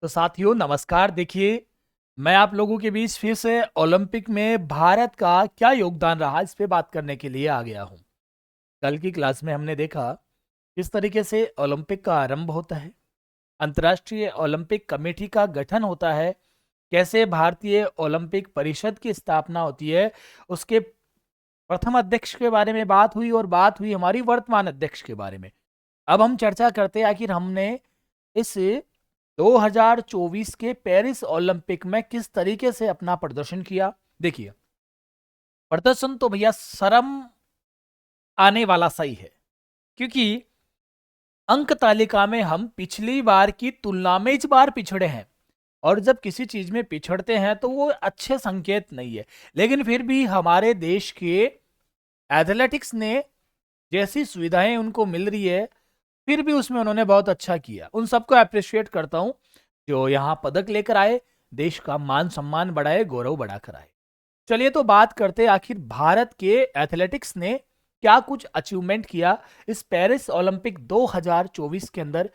तो साथियों नमस्कार। देखिए, मैं आप लोगों के बीच फिर से ओलंपिक में भारत का क्या योगदान रहा इस पे बात करने के लिए आ गया हूँ। कल की क्लास में हमने देखा किस तरीके से ओलंपिक का आरंभ होता है, अंतर्राष्ट्रीय ओलंपिक कमेटी का गठन होता है, कैसे भारतीय ओलंपिक परिषद की स्थापना होती है, उसके प्रथम अध्यक्ष के बारे में बात हुई और बात हुई हमारी वर्तमान अध्यक्ष के बारे में। अब हम चर्चा करते हैं आखिर हमने इस 2024 के पेरिस ओलंपिक में किस तरीके से अपना प्रदर्शन किया। देखिए, प्रदर्शन तो भैया शर्म आने वाला सही है, क्योंकि अंक तालिका में हम पिछली बार की तुलना में इस बार पिछड़े हैं। और जब किसी चीज में पिछड़ते हैं तो वो अच्छे संकेत नहीं है। लेकिन फिर भी हमारे देश के एथलेटिक्स ने जैसी सुविधाएं उनको मिल रही है, फिर भी उसमें उन्होंने बहुत अच्छा किया। उन सबको अप्रिशिएट करता हूं जो यहाँ पदक लेकर आए, देश का मान सम्मान बढ़ाए, गौरव बढ़ाकर आए। चलिए तो बात करते आखिर भारत के एथलेटिक्स ने क्या कुछ अचीवमेंट किया इस पेरिस ओलंपिक 2024 के अंदर।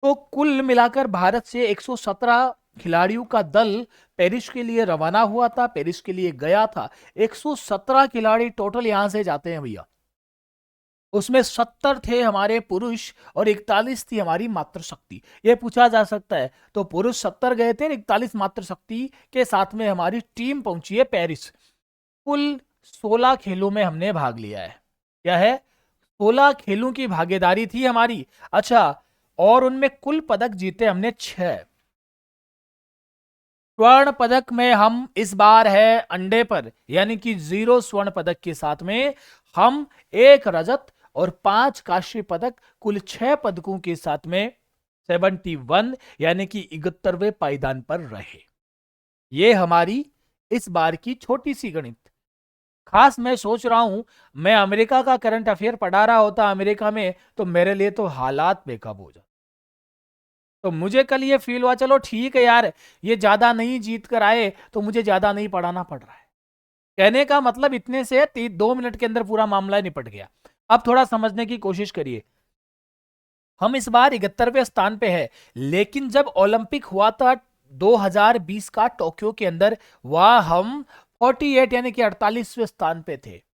तो कुल मिलाकर भारत से 117 खिलाड़ियों का दल पेरिस के लिए रवाना हुआ था, पेरिस के लिए गया था। 117 खिलाड़ी टोटल यहां से जाते हैं भैया। उसमें 70 थे हमारे पुरुष और 41 थी हमारी मातृशक्ति। यह पूछा जा सकता है, तो पुरुष 70 गए थे, 41 मातृशक्ति के साथ में हमारी टीम पहुंची है पेरिस। कुल 16 खेलों में हमने भाग लिया है। क्या है? 16 खेलों की भागीदारी थी हमारी। अच्छा, और उनमें कुल पदक जीते हमने 6। स्वर्ण पदक में हम इस बार है अंडे पर, यानी कि 0 स्वर्ण पदक के साथ में हम 1 रजत और 5 कांस्य पदक, कुल 6 पदकों के साथ में 71 यानी कि 71वें पायदान पर रहे। ये हमारी इस बार की छोटी सी गणित। खास मैं सोच रहा हूं, मैं अमेरिका का करंट अफेयर पढ़ा रहा होता अमेरिका में, तो मेरे लिए तो हालात बेकाबू हो जाते। तो मुझे कल ये फील हुआ, चलो ठीक है यार, ये ज्यादा नहीं जीत कर आए तो मुझे ज्यादा नहीं पढ़ाना पड़ रहा है। कहने का मतलब इतने से 2 मिनट के अंदर पूरा मामला निपट गया। अब थोड़ा समझने की कोशिश करिए। हम इस बार 71वें स्थान पे है, लेकिन जब ओलंपिक हुआ था 2020 का टोक्यो के अंदर, वह हम 48 यानी कि 48वें स्थान पे थे।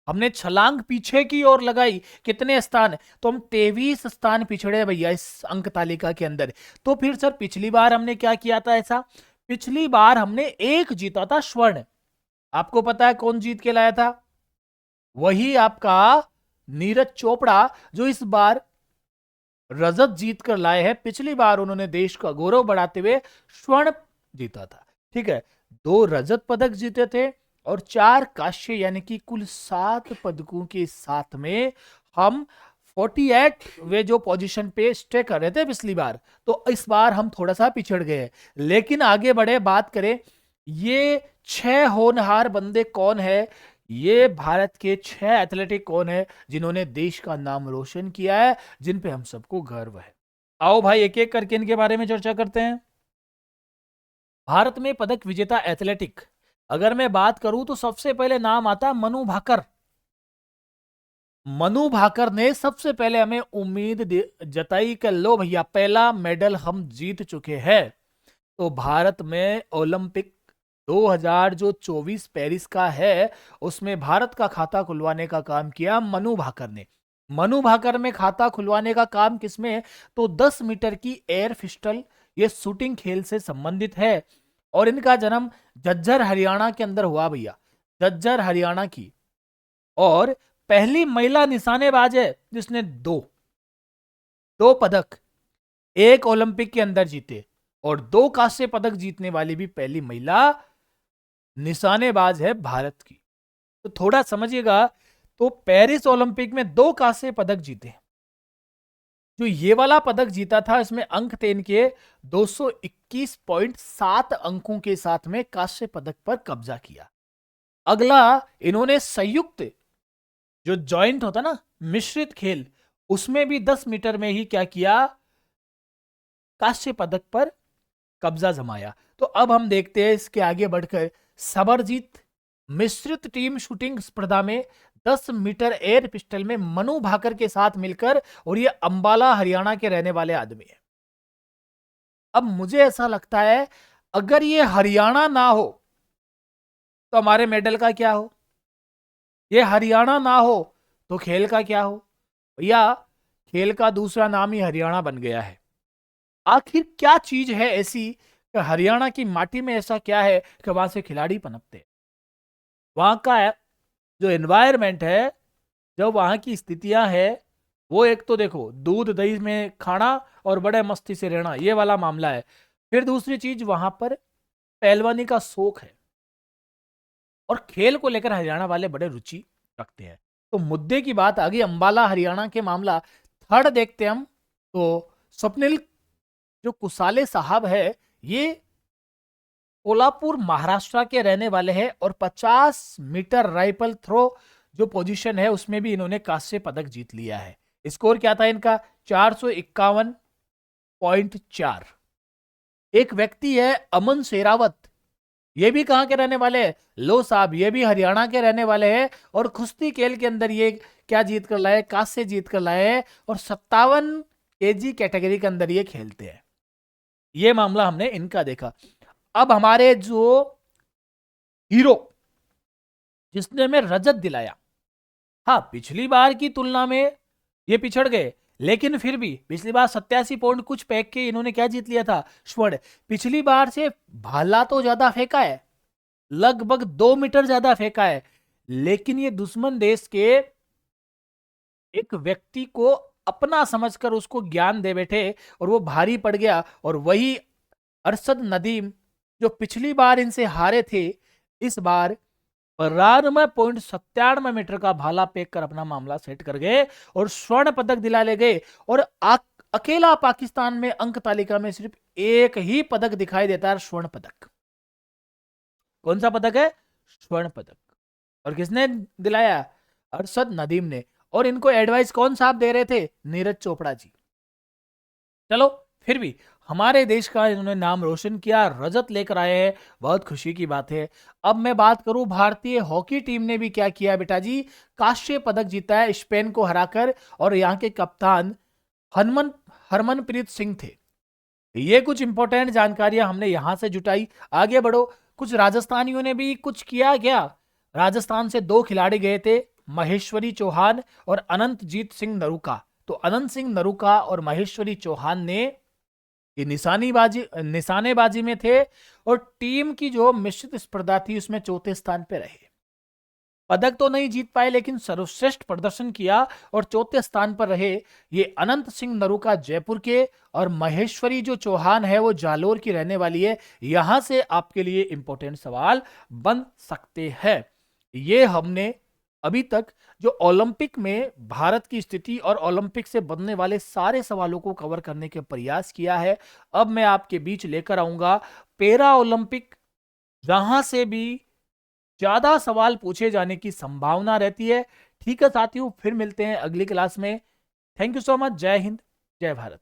हमने छलांग पीछे की ओर लगाई। कितने स्थान? तो हम 23 स्थान पिछड़े भैया इस अंक तालिका के अंदर। तो फिर सर पिछली बार हमने क्या किया था ऐसा? पिछली बार हमने 1 जीता था स्वर्ण। आपको पता है कौन जीत के लाया था? वही आपका नीरज चोपड़ा, जो इस बार रजत जीत कर लाए हैं। पिछली बार उन्होंने देश का गौरव बढ़ाते हुए स्वर्ण जीता था। ठीक है, 2 रजत पदक जीते थे और 4 कांस्य, यानी कि कुल 7 पदकों के साथ में हम 48 वे जो पोजीशन पे स्टे कर रहे थे पिछली बार। तो इस बार हम थोड़ा सा पिछड़ गए। लेकिन आगे बढ़े, बात करें ये 6 होनहार बंदे कौन है, ये भारत के 6 एथलेटिक कौन है जिन्होंने देश का नाम रोशन किया है, जिन पे हम सबको गर्व है। आओ भाई एक एक करके इनके बारे में चर्चा करते हैं। भारत में पदक विजेता एथलेटिक अगर मैं बात करूं तो सबसे पहले नाम आता है मनु भाकर। मनु भाकर ने सबसे पहले हमें उम्मीद जताई कि लो भैया पहला मेडल हम जीत चुके हैं। तो भारत में ओलंपिक 2024 पेरिस का है, उसमें भारत का खाता खुलवाने का काम किया मनु भाकर ने। मनु भाकर में खाता खुलवाने का काम किसमें? तो 10 मीटर की एयर पिस्टल, ये शूटिंग खेल से संबंधित है। और इनका जन्म झज्जर हरियाणा के अंदर हुआ भैया, झज्जर हरियाणा की। और पहली महिला निशानेबाज है जिसने दो पदक एक ओलंपिक के अंदर जीते, और 2 कांस्य पदक जीतने वाली भी पहली महिला निशानेबाज है भारत की। तो थोड़ा समझिएगा, तो पेरिस ओलंपिक में 2 कांस्य पदक जीते। जो ये वाला पदक जीता था, इसमें अंक थे इनके 221.7 अंकों के साथ में कांस्य पदक पर कब्जा किया। अगला, इन्होंने संयुक्त जो जॉइंट होता ना, मिश्रित खेल, उसमें भी 10 मीटर में ही क्या किया? कांस्य पदक पर कब्जा जमाया। तो अब हम देखते हैं इसके आगे बढ़कर सबरजीत मिश्रित टीम शूटिंग स्पर्धा में 10 मीटर एयर पिस्टल में मनु भाकर के साथ मिलकर, और ये अंबाला हरियाणा के रहने वाले आदमी है। अब मुझे ऐसा लगता है अगर ये हरियाणा ना हो तो हमारे मेडल का क्या हो, ये हरियाणा ना हो तो खेल का क्या हो। भैया खेल का दूसरा नाम ही हरियाणा बन गया है। आखिर क्या चीज है ऐसी कि हरियाणा की माटी में ऐसा क्या है कि वहां से खिलाड़ी पनपते हैं। वहां का जो एनवायरमेंट है, जो वहां की स्थितियां है, वो एक तो देखो दूध दही में खाना और बड़े मस्ती से रहना, ये वाला मामला है। फिर दूसरी चीज वहां पर पहलवानी का शौक है और खेल को लेकर हरियाणा वाले बड़े रुचि रखते हैं। तो मुद्दे की बात आ गई अंबाला हरियाणा के मामला। थर्ड देखते हैं हम तो स्वप्निल जो कुसाले साहब है, ये कोल्हापुर महाराष्ट्र के रहने वाले हैं और 50 मीटर राइफल थ्रो जो पोजीशन है उसमें भी इन्होंने कांस्य पदक जीत लिया है। स्कोर क्या था इनका 451.4। एक व्यक्ति है अमन शेरावत, ये भी कहां के रहने वाले हैं, लो साहब, ये भी हरियाणा के रहने वाले हैं और कुश्ती खेल के अंदर ये क्या जीत कर लाए, कांस्य जीत कर लाए हैं और 57 kg कैटेगरी के अंदर ये खेलते हैं। ये मामला हमने इनका देखा। अब हमारे जो हीरो जिसने हमें रजत दिलाया, हाँ पिछली बार की तुलना में ये पिछड़ गए, लेकिन फिर भी पिछली बार 87 पॉइंट कुछ पैक के इन्होंने क्या जीत लिया था, स्वर्ण। पिछली बार से भाला तो ज्यादा फेंका है, लगभग 2 मीटर ज्यादा फेंका है, लेकिन ये दुश्मन देश के एक व्यक्ति को अपना समझकर उसको ज्ञान दे बैठे और वो भारी पड़ गया। और वही अरशद नदीम जो पिछली बार इनसे हारे थे, इस बार 92.97 मीटर का भाला फेंक कर अपना मामला सेट कर गए और स्वर्ण पदक दिला ले गए। और अकेला पाकिस्तान में अंक तालिका में सिर्फ एक ही पदक दिखाई देता है, स्वर्ण पदक। कौन सा पदक है, स्वर्ण पदक। और किसने दिलाया, अरशद नदीम ने। और इनको एडवाइस कौन साहब दे रहे थे, नीरज चोपड़ा जी। चलो फिर भी हमारे देश का इन्होंने नाम रोशन किया, रजत लेकर आए हैं, बहुत खुशी की बात है। अब मैं बात करूं भारतीय हॉकी टीम ने भी क्या किया बेटा जी, कांस्य पदक जीता है स्पेन को हराकर और यहाँ के कप्तान हरमनप्रीत सिंह थे। ये कुछ इंपॉर्टेंट जानकारियां हमने यहां से जुटाई। आगे बढ़ो, कुछ राजस्थानियों ने भी कुछ किया क्या। राजस्थान से 2 खिलाड़ी गए थे, महेश्वरी चौहान और अनंतजीत सिंह नरूका। तो अनंत सिंह नरूका और महेश्वरी चौहान ने ये निशानेबाजी में थे और टीम की जो मिश्रित स्पर्धा थी उसमें चौथे स्थान पे रहे। पदक तो नहीं जीत पाए लेकिन सर्वश्रेष्ठ प्रदर्शन किया और चौथे स्थान पर रहे। ये अनंत सिंह नरूका जयपुर के और महेश्वरी जो चौहान है वो जालोर की रहने वाली है। यहां से आपके लिए इंपॉर्टेंट सवाल बन सकते हैं। ये हमने अभी तक जो ओलंपिक में भारत की स्थिति और ओलंपिक से बनने वाले सारे सवालों को कवर करने के प्रयास किया है। अब मैं आपके बीच लेकर आऊंगा पैरा ओलंपिक, जहां से भी ज्यादा सवाल पूछे जाने की संभावना रहती है। ठीक है साथियों, फिर मिलते हैं अगली क्लास में। Thank you so much. जय हिंद, जय भारत।